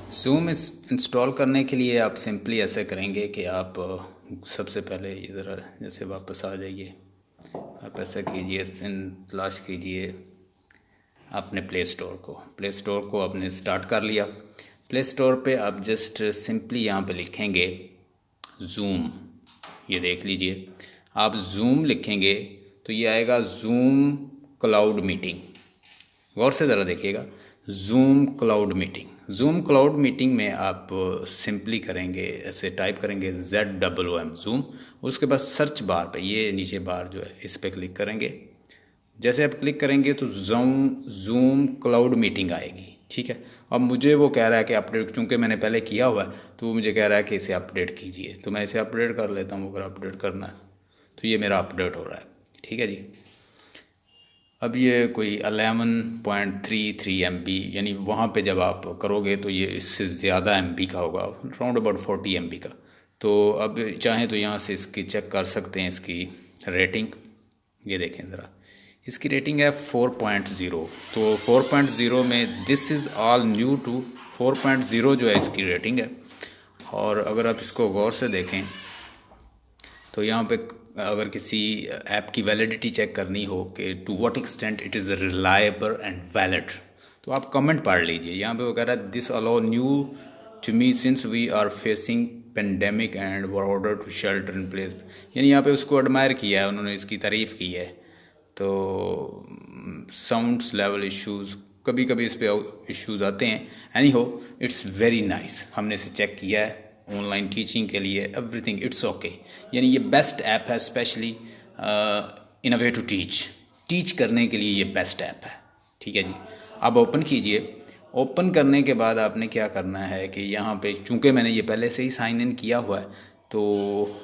Zoom install करने के लिए आप सिंपली ऐसे करेंगे कि आप सबसे पहले इधर जैसे वापस आ जाइए। आप ऐसा कीजिए, तलाश कीजिए अपने प्ले स्टोर को आपने स्टार्ट कर लिया। प्ले स्टोर पे आप जस्ट सिंपली यहाँ पे लिखेंगे ज़ूम। ये देख लीजिए, आप ज़ूम लिखेंगे तो ये आएगा ज़ूम क्लाउड मीटिंग। गौर से ज़रा देखिएगा, ज़ूम क्लाउड मीटिंग में आप सिंपली करेंगे, ऐसे टाइप करेंगे ZOOM ज़ूम। उसके बाद सर्च बार पे ये नीचे बार जो है इस पर क्लिक करेंगे। जैसे आप क्लिक करेंगे तो ज़ूम क्लाउड मीटिंग आएगी। ठीक है, अब मुझे वो कह रहा है कि अपडेट, चूँकि मैंने पहले किया हुआ है तो वो मुझे कह रहा है कि इसे अपडेट कीजिए, तो मैं इसे अपडेट कर लेता हूँ। अगर अपडेट करना है तो ये मेरा अपडेट हो रहा है। ठीक है जी, अब ये कोई 11.33 MB, यानी वहाँ पे जब आप करोगे तो ये इससे ज़्यादा MB का होगा, राउंड अबाउट 40 MB का। तो अब चाहें तो यहाँ से इसकी चेक कर सकते हैं इसकी रेटिंग। ये देखें ज़रा, इसकी रेटिंग है 4.0। तो 4.0 में this is all new to 4.0 जो है इसकी रेटिंग है। और अगर आप इसको गौर से देखें तो यहाँ पे अगर किसी ऐप की वैलिडिटी चेक करनी हो कि to what extent it is reliable and valid, तो आप कमेंट पढ़ लीजिए। यहाँ पे वो कह रहा है this allow new to me since we are facing pandemic and were order to shelter in place. यानी यहाँ पे उसको एडमायर किया है उन्होंने, इसकी तारीफ़ की है। तो साउंड्स लेवल इश्यूज़, कभी कभी इस पर इश्यूज़ आते हैं। एनी हो, इट्स वेरी नाइस। हमने इसे चेक किया है ऑनलाइन टीचिंग के लिए, एवरीथिंग इट्स ओके। यानी ये बेस्ट ऐप है, specially in a way to teach करने के लिए ये बेस्ट ऐप है। ठीक है जी, अब ओपन कीजिए। ओपन करने के बाद आपने क्या करना है कि यहाँ पे चूँकि मैंने ये पहले से ही साइन इन किया हुआ है तो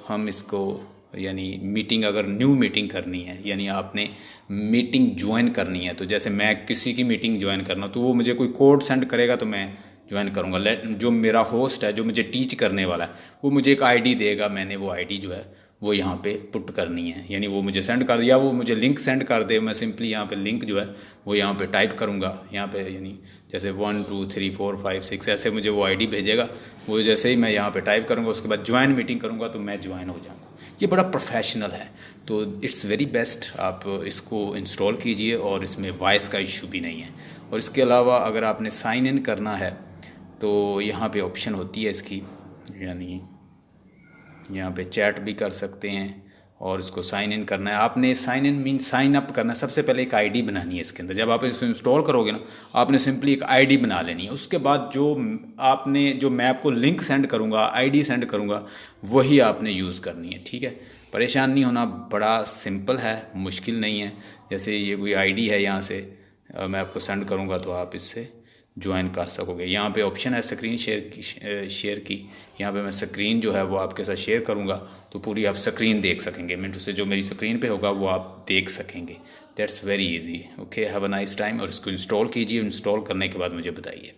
हम इसको, यानी मीटिंग, अगर न्यू मीटिंग करनी है यानी आपने मीटिंग ज्वाइन करनी है, तो जैसे मैं किसी की मीटिंग ज्वाइन करना तो वो मुझे कोई कोड सेंड करेगा तो मैं ज्वाइन करूँगा। जो मेरा होस्ट है जो मुझे टीच करने वाला है वो मुझे एक आईडी देगा, मैंने वो आईडी जो है वो यहाँ पे पुट करनी है। यानी वो मुझे सेंड कर दिया, वो मुझे लिंक सेंड कर दे, मैं सिंपली यहाँ पे लिंक जो है वो यहाँ पे टाइप करूँगा। यहाँ पे यानी जैसे 1 2 3 4 5 6 ऐसे मुझे वो आईडी भेजेगा। वो जैसे ही मैं यहाँ पे टाइप करूँगा उसके बाद ज्वाइन मीटिंग करूँगा तो मैं ज्वाइन हो जाऊँगा। ये बड़ा प्रोफेशनल है, तो इट्स वेरी बेस्ट। आप इसको इंस्टॉल कीजिए और इसमें वॉइस का इशू भी नहीं है। और इसके अलावा अगर आपने साइन इन करना है तो यहाँ पे ऑप्शन होती है इसकी, यानी यहाँ पे चैट भी कर सकते हैं। और इसको साइन इन करना है आपने, sign in mean sign up करना है। सबसे पहले एक आईडी बनानी है इसके अंदर। जब आप इसको इंस्टॉल करोगे ना, आपने सिंपली एक आईडी बना लेनी है। उसके बाद जो मैं आपको लिंक सेंड करूँगा, आईडी सेंड करूँगा, वही आपने यूज़ करनी है। ठीक है, परेशान नहीं होना, बड़ा सिंपल है, मुश्किल नहीं है। जैसे ये कोई आईडी है, यहाँ से मैं आपको सेंड करूँगा तो आप इससे ज्वाइन कर सकोगे। यहाँ पे ऑप्शन है स्क्रीन शेयर की। यहाँ पे मैं स्क्रीन जो है वो आपके साथ शेयर करूँगा तो पूरी आप स्क्रीन देख सकेंगे। मिनट से जो मेरी स्क्रीन पे होगा वो आप देख सकेंगे। That's very easy. Okay, have a nice time. और इसको इंस्टॉल कीजिए, इंस्टॉल करने के बाद मुझे बताइए।